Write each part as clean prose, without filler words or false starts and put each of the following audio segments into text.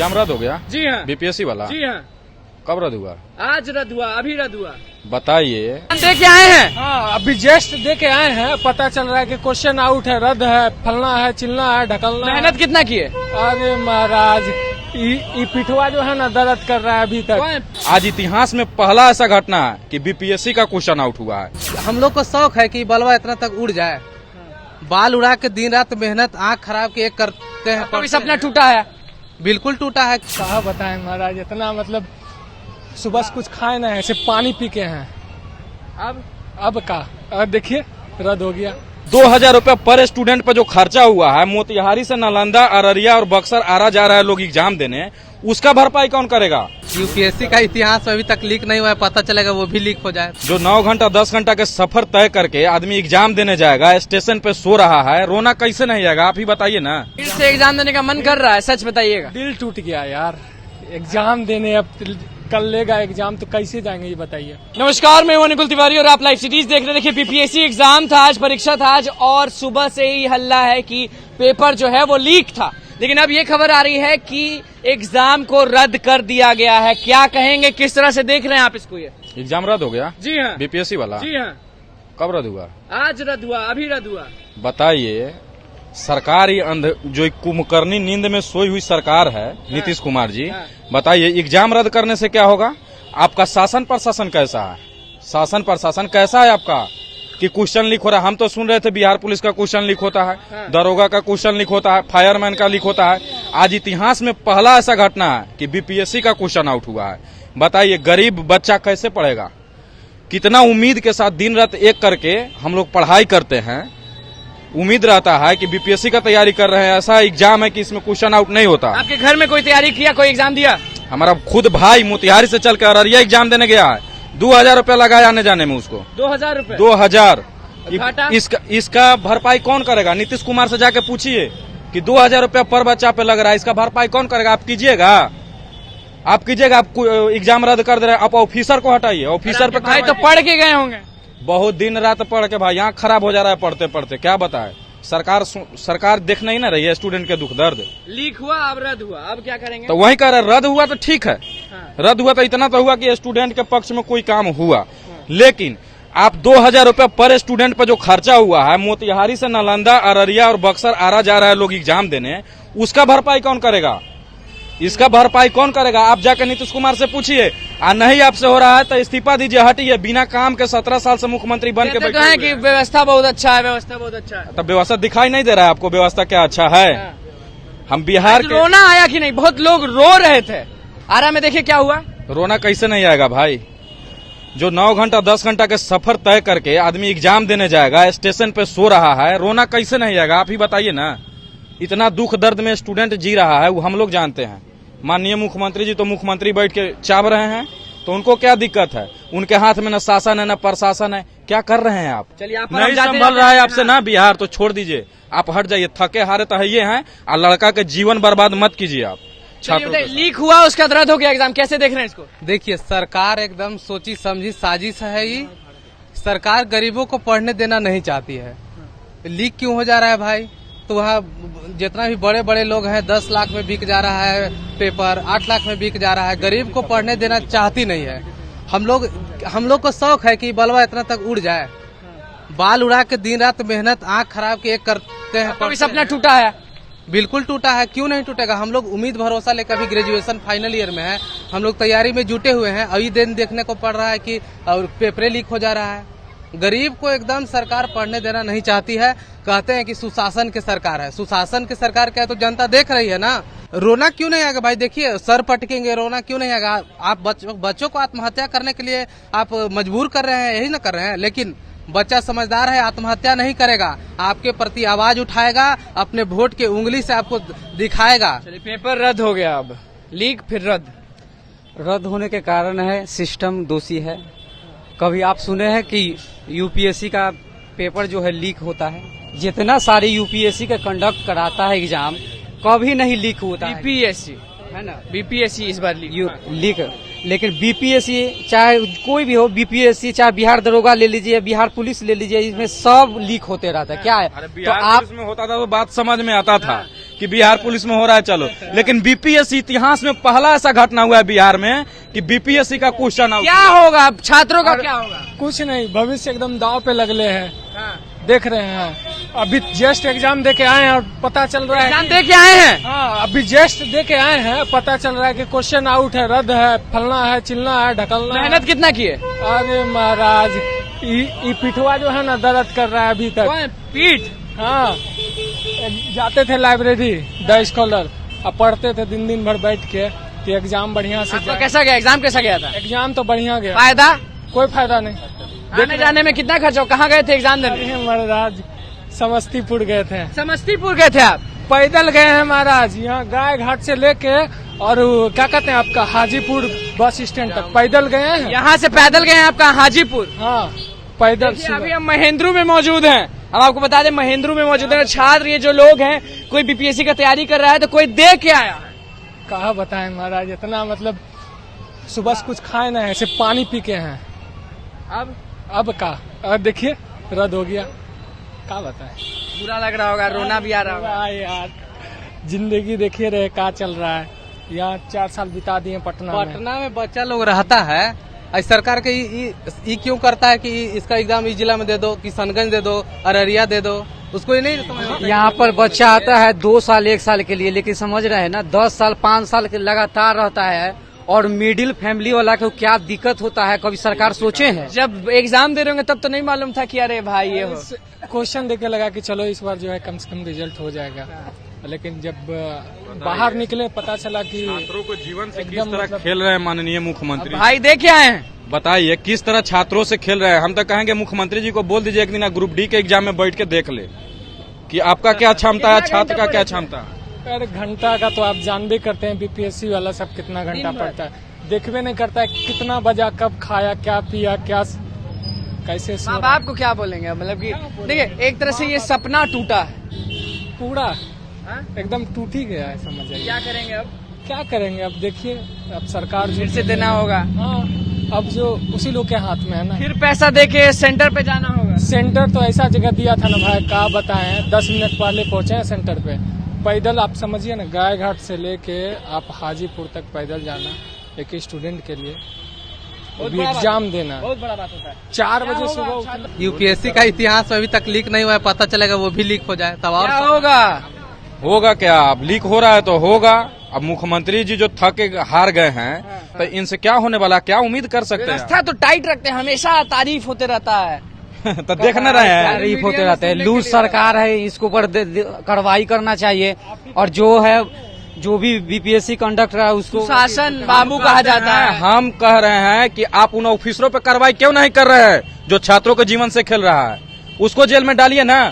Exam रद्द हो गया? जी हाँ। बीपीएससी वाला? जी हाँ। कब रद्द हुआ? आज रद्द हुआ, अभी रद्द हुआ। बताइए। दे के आए हैं? हाँ, अभी जस्ट दे के आए हैं। पता चल रहा है कि क्वेश्चन आउट है, रद्द है, फलना है, चिलना है, ढकलना है। मेहनत कितना किए? अरे महाराज, ये पिठवा जो है ना दर्द कर रहा है अभी तक। आज इतिहास में पहला ऐसा घटना है कि बीपीएससी का क्वेश्चन आउट हुआ है। हम लोग को शौक है कि बलवा इतना तक उड़ जाए, बाल उड़ा के दिन रात मेहनत आँख खराब के एक करते हैं। कभी सपना टूटा है? बिल्कुल टूटा है। कहा बताएं महाराज, इतना मतलब सुबह से कुछ खाए ना है, सिर्फ पानी पी के हैं। अब का देखिए रद्द हो गया। 2000 रुपए पर स्टूडेंट पर जो खर्चा हुआ है, मोतिहारी से नालंदा, अररिया और बक्सर आरा जा रहा है लोग एग्जाम देने, उसका भरपाई कौन करेगा? यूपीएससी का इतिहास अभी तक लीक नहीं हुआ है, पता चलेगा वो भी लीक हो जाए। जो 9 घंटा 10 घंटा के सफर तय करके आदमी एग्जाम देने जाएगा, स्टेशन पे सो रहा है, रोना कैसे नहीं आएगा? आप ही बताइए ना। फिर से एग्जाम देने का मन कर रहा है, सच बताइएगा। दिल टूट गया यार, एग्जाम देने। अब कल लेगा एग्जाम तो कैसे जाएंगे ये बताइए। नमस्कार, मैं हूं निकुल तिवारी और आप लाइव सिटीज देख रहे हैं। देखिए, बीपीएससी एग्जाम था आज, परीक्षा था आज, और सुबह से ही हल्ला है कि पेपर जो है वो लीक था। लेकिन अब ये खबर आ रही है कि एग्जाम को रद्द कर दिया गया है। क्या कहेंगे, किस तरह से देख रहे हैं आप इसको? ये एग्जाम रद्द हो गया? जी हाँ। बीपीएससी वाला? जी हाँ। कब रद्द हुआ? आज रद्द हुआ, अभी रद्द हुआ। बताइए। सरकार जो कुंभकर्णी नींद में सोई हुई सरकार है, नीतीश कुमार जी, बताइए एग्जाम रद्द करने से क्या होगा? आपका शासन प्रशासन कैसा है? शासन प्रशासन कैसा है आपका कि क्वेश्चन लीक हो रहा है? हम तो सुन रहे थे बिहार पुलिस का क्वेश्चन लीक होता है, दरोगा का क्वेश्चन लीक होता है, फायरमैन का लीक होता है। आज इतिहास में पहला ऐसा घटना है कि बीपीएससी का क्वेश्चन आउट हुआ है। बताइए गरीब बच्चा कैसे पढ़ेगा? कितना उम्मीद के साथ दिन रात एक करके हम लोग पढ़ाई करते हैं, उम्मीद रहता है कि बीपीएससी का तैयारी कर रहे हैं, ऐसा एग्जाम है कि इसमें क्वेश्चन आउट नहीं होता। आपके घर में कोई तैयारी किया, कोई एग्जाम दिया? हमारा खुद भाई मोतिहारी से चल कर अररिया एग्जाम देने गया है, 2000 रुपया लगाया आने जाने में उसको। 2000 रुपए? 2000। घाटा? इसका भरपाई कौन करेगा? नीतीश कुमार से जाके पूछिए कि 2000 रुपया पर बच्चा पे लग रहा है, इसका भरपाई कौन करेगा? आप कीजिएगा, आप कीजिएगा। आप एग्जाम रद्द कर दे रहे हैं, आप ऑफिसर को हटाइए। ऑफिसर पे भाई तो पढ़ के गए होंगे। बहुत दिन रात पढ़ के भाई आँख खराब हो जा रहा है पढ़ते पढ़ते। क्या बताए, सरकार देख नहीं ना रही है स्टूडेंट के दुख दर्द। लीक हुआ, अब रद्द हुआ, अब क्या करेंगे? तो वही कह रहे, रद्द हुआ तो ठीक है। रद्द हुआ तो इतना तो हुआ कि स्टूडेंट के पक्ष में कोई काम हुआ। लेकिन आप 2000 रुपए पर स्टूडेंट पर जो खर्चा हुआ है, मोतिहारी से नालंदा, अररिया और बक्सर आरा जा रहा है लोग एग्जाम देने, उसका भरपाई कौन करेगा? इसका भरपाई कौन करेगा? आप जाकर नीतीश कुमार से पूछिए। नहीं आपसे हो रहा है तो इस्तीफा दीजिए, हटिए। बिना काम के 17 साल से मुख्यमंत्री बन के बैठे हैं कि व्यवस्था बहुत अच्छा है, व्यवस्था बहुत अच्छा है। तब व्यवस्था दिखाई नहीं दे रहा है आपको? व्यवस्था क्या अच्छा है? हम बिहार के। रोना आया कि नहीं? बहुत लोग रो रहे थे। आरा में देखिए क्या हुआ। रोना कैसे नहीं आएगा भाई? जो 9 घंटा 10 घंटा के सफर तय करके आदमी एग्जाम देने जाएगा, स्टेशन पे सो रहा है, रोना कैसे नहीं आएगा? आप ही बताइए ना। इतना दुख दर्द में स्टूडेंट जी रहा है, वो हम लोग जानते हैं। माननीय मुख्यमंत्री जी तो मुख्यमंत्री बैठ के चाव रहे हैं, तो उनको क्या दिक्कत है? उनके हाथ में न शासन है न प्रशासन है। क्या कर रहे हैं आप? चलिए, आप नहीं संभल रहा है आपसे ना बिहार, तो छोड़ दीजिए, आप हट जाइए। थके हारे तो ये हैं, और लड़का के जीवन बर्बाद मत कीजिए आप। लीक हुआ, उसका रद्द हो गया एग्जाम, कैसे देख रहे हैं इसको? देखिए, सरकार एकदम सोची समझी साजिश है ये। सरकार गरीबों को पढ़ने देना नहीं चाहती है। लीक क्यों हो जा रहा है भाई? तो वहाँ जितना भी बड़े बड़े लोग हैं, 10 लाख में बिक जा रहा है पेपर, 8 लाख में बिक जा रहा है। गरीब को पढ़ने देना चाहती नहीं है। हम लोग को शौक है कि बलवा इतना तक उड़ जाए, बाल उड़ा के दिन रात मेहनत आँख खराब के एक करते हैं। कभी सपना टूटा है? बिल्कुल टूटा है, क्यों नहीं टूटेगा? हम लोग उम्मीद भरोसा लेकर अभी ग्रेजुएशन फाइनल ईयर में है, हम लोग तैयारी में जुटे हुए हैं। अभी दिन देखने को पड़ रहा है कि और पेपरें लीक हो जा रहा है। गरीब को एकदम सरकार पढ़ने देना नहीं चाहती है। कहते हैं कि सुशासन की सरकार है। सुशासन की सरकार क्या है तो जनता देख रही है ना। रोना क्यों नहीं आएगा भाई? देखिए, सर पटकेंगे, रोना क्यों नहीं आएगा? आप बच्चों को आत्महत्या करने के लिए आप मजबूर कर रहे हैं, यही ना कर रहे हैं। लेकिन बच्चा समझदार है, आत्महत्या नहीं करेगा, आपके प्रति आवाज उठाएगा, अपने वोट के उंगली से आपको दिखाएगा। चलिए, पेपर रद्द हो गया, अब लीक फिर रद्द होने के कारण है सिस्टम दोषी है। कभी आप सुने हैं कि यूपीएससी का पेपर जो है लीक होता है? जितना सारे यूपीएससी का कंडक्ट कराता है एग्जाम, कभी नहीं लीक होता है। बीपीएससी है ना? बीपीएससी इस बार लीक। लेकिन बीपीएससी चाहे कोई भी हो, बीपीएससी चाहे बिहार दरोगा ले लीजिए, बिहार पुलिस ले लीजिए, इसमें सब लीक होते रहता है। क्या है? तो आप में होता था तो बात समझ में आता था कि बिहार पुलिस में हो रहा है, चलो, लेकिन बीपीएससी इतिहास में पहला ऐसा घटना हुआ है बिहार में कि बीपीएससी का क्वेश्चन क्या होगा अब छात्रों का, क्या होगा? कुछ नहीं, भविष्य एकदम दाव पे लगले है। देख रहे हैं, अभी जस्ट एग्जाम दे के आए हैं और पता चल रहा है एग्जाम दे के आए हैं। हाँ, अभी जस्ट दे के आए हैं, पता चल रहा है कि क्वेश्चन आउट है, रद्द है, फलना है, चिलना है, ढकलना है। मेहनत कितना की है? अरे महाराज, ये पिठवा जो है ना दर्द कर रहा है अभी तक। पीठ? हाँ, जाते थे लाइब्रेरी द स्कॉलर, अब पढ़ते थे दिन भर बैठ के कि एग्जाम बढ़िया से आपका कैसा गया? एग्जाम कैसा गया था? एग्जाम तो बढ़िया गया, फायदा? कोई फायदा नहीं। आने जाने में कितना खर्चा हो? कहाँ गए थे एग्जाम देने? अरे महाराज, समस्तीपुर गए थे। समस्तीपुर गए थे आप? पैदल गए हैं महाराज, यहाँ गाय घाट से लेके और क्या कहते हैं आपका हाजीपुर बस स्टैंड तक पैदल गए हैं। यहाँ से पैदल गए हैं आपका हाजीपुर? हाँ, पैदल। देखिए, अभी हम महेंद्रू में मौजूद हैं। हम आपको बता दें महेंद्रू में मौजूद है। छात्र ये जो लोग हैं, कोई बीपीएससी का तैयारी कर रहा है तो कोई दे के आया है। कहा बताएं महाराज, इतना मतलब सुबह से कुछ खाए ना, ऐसे पानी पी के हैं। अब का देखिए रद्द हो गया, क्या बताएं। बुरा लग रहा होगा, रोना भी आ रहा होगा। यार, जिंदगी देखिए रहे क्या चल रहा है। यहाँ 4 साल बिता दिए पटना में बच्चा लोग रहता है, आज सरकार के ये क्यों करता है कि इसका एग्जाम इस जिला में दे दो, किशनगंज दे दो, अररिया दे दो, उसको ये नहीं समझ में। यहाँ पर बच्चा आता है 2 साल 1 साल के लिए, लेकिन समझ रहे हैं ना 10 साल 5 साल के लगातार रहता है। और मिडिल फैमिली वाला को क्या दिक्कत होता है, कभी सरकार सोचे हैं? जब एग्जाम दे रहे होंगे तब तो नहीं मालूम था कि अरे भाई ये हो। क्वेश्चन देके लगा कि चलो इस बार जो है कम से कम रिजल्ट हो जाएगा, लेकिन जब बाहर निकले पता चला कि छात्रों को जीवन से किस तरह खेल रहे हैं माननीय मुख्यमंत्री। भाई दे के आए हैं, बताइए किस तरह छात्रों से खेल रहे हैं। हम तो कहेंगे मुख्यमंत्री जी को बोल दीजिए एक दिन ग्रुप डी के एग्जाम में बैठ के देख ले कि आपका क्या क्षमता है, छात्र का क्या क्षमता है। अरे घंटा का तो आप जानबे करते हैं, बीपीएससी वाला सब कितना घंटा पढ़ता है, देखबे नहीं करता है कितना बजा, कब खाया, क्या पिया, क्या कैसे सो माँ रहा है। बाप को क्या बोलेंगे? मतलब कि देखिए, एक तरह से ये सपना टूटा है पूरा, एकदम टूट ही गया है, समझ आइए। क्या करेंगे अब? क्या करेंगे अब, देखिए अब सरकार फिर से देना होगा। हाँ, अब जो उसी लोग के हाथ में है ना। फिर पैसा देके सेंटर पे जाना होगा। सेंटर तो ऐसा जगह दिया था ना भाई, क्या बताएं, 10 मिनट पहले पहुंचे हैं सेंटर पे। पैदल आप समझिए ना, गाय घाट से लेके आप हाजीपुर तक पैदल जाना एक स्टूडेंट के लिए, अभी एग्जाम देना, बहुत बड़ा बात होता है। 4 बजे सुबह उठना। यूपीएससी का इतिहास अभी तक लीक नहीं हुआ है, पता चलेगा वो भी लीक हो जाए तब और क्या होगा? होगा क्या, अब लीक हो रहा है तो होगा। अब मुख्यमंत्री जी जो थके हार गए हैं, तो इनसे क्या होने वाला, क्या उम्मीद कर सकते हैं। व्यवस्था तो टाइट रखते हैं, हमेशा तारीफ होते रहता है। तो देखना रहे हैं, तारीफ होते रहते हैं। लूज सरकार है, इसके ऊपर कार्रवाई करना चाहिए। और जो है, जो भी बीपीएससी कंडक्ट रहा है उसको शासन बाबू कहा जाता है। हम कह रहे हैं कि आप उन ऑफिसरों पर कार्रवाई क्यों नहीं कर रहे हैं जो छात्रों के जीवन से खेल रहा है, उसको जेल में डालिए ना।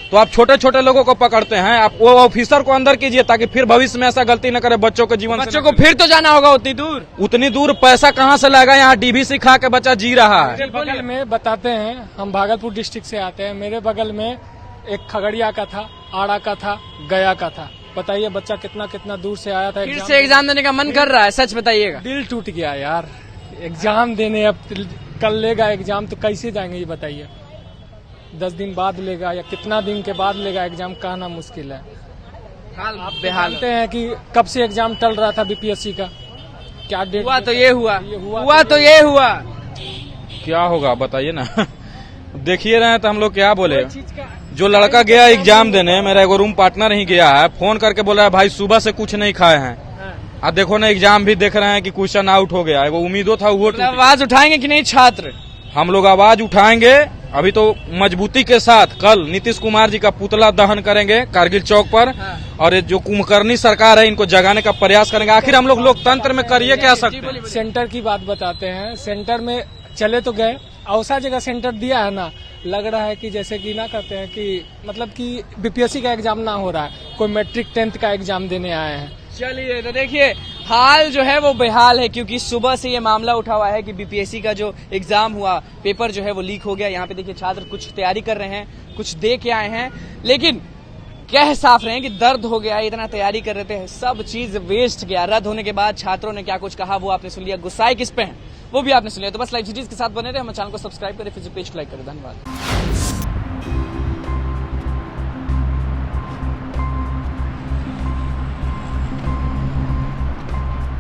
तो आप छोटे छोटे लोगों को पकड़ते हैं, आप वो ऑफिसर को अंदर कीजिए ताकि फिर भविष्य में ऐसा गलती न करे, बच्चों के जीवन बच्चों को फिर तो जाना होगा उतनी दूर पैसा कहाँ से लाएगा, यहाँ डीवीसी खा के बच्चा जी रहा है। मेरे बगल में बताते हैं, हम भागलपुर डिस्ट्रिक्ट से आते हैं, मेरे बगल में एक खगड़िया का था, आड़ा का था, गया का था। बताइए बच्चा कितना कितना दूर से आया था। फिर से एग्जाम देने का मन कर रहा है, सच बताइएगा। दिल टूट गया यार, एग्जाम देने अब कल लेगा एग्जाम, तो कैसे जाएंगे ये बताइए। 10 दिन बाद लेगा या कितना दिन के बाद लेगा एग्जाम, कहना मुश्किल है। आप बेहाल जानते हैं कि कब से एग्जाम टल रहा था बीपीएससी का, क्या डेट हुआ तो ये हुआ, हुआ तो ये हुआ। क्या होगा बताइए ना। देखिए रहे तो हम लोग क्या बोले। जो लड़का गया एग्जाम देने, मेरा एगो रूम पार्टनर ही गया है, फोन करके बोल रहा है भाई सुबह से कुछ नहीं खाए हैं। अब देखो ना एग्जाम भी देख रहे हैं कि क्वेश्चन आउट हो गया है, वो उम्मीदों था वो। आवाज उठाएंगे कि नहीं छात्र? हम लोग आवाज उठाएंगे, अभी तो मजबूती के साथ। कल नीतीश कुमार जी का पुतला दहन करेंगे कारगिल चौक पर, और जो कुंभकर्णी सरकार है इनको जगाने का प्रयास करेंगे। आखिर हम लोग लोकतंत्र में करिए क्या सकते हैं। सेंटर की बात बताते हैं, सेंटर में चले तो गए, औसा जगह सेंटर दिया है ना, लग रहा है कि जैसे कि ना कहते हैं कि मतलब कि बीपीएससी का एग्जाम ना हो रहा है, कोई मैट्रिक 10th का एग्जाम देने आए हैं। चलिए, तो देखिए हाल जो है वो बेहाल है, क्योंकि सुबह से ये मामला उठा हुआ है कि बीपीएससी का जो एग्जाम हुआ, पेपर जो है वो लीक हो गया। यहाँ पे देखिए छात्र कुछ तैयारी कर रहे हैं, कुछ दे के आए हैं, लेकिन कह साफ रहे हैं कि दर्द हो गया, इतना तैयारी कर रहे थे, सब चीज वेस्ट गया। रद्द होने के बाद छात्रों ने क्या कुछ कहा वो आपने सुन लिया, गुस्साए किस पे हैं वो भी आपने सुन लिया। तो बस लाइव सिटीज के साथ बने रहे, हमारे चैनल को सब्सक्राइब करें, फेसबुक पेज को लाइक करें। धन्यवाद।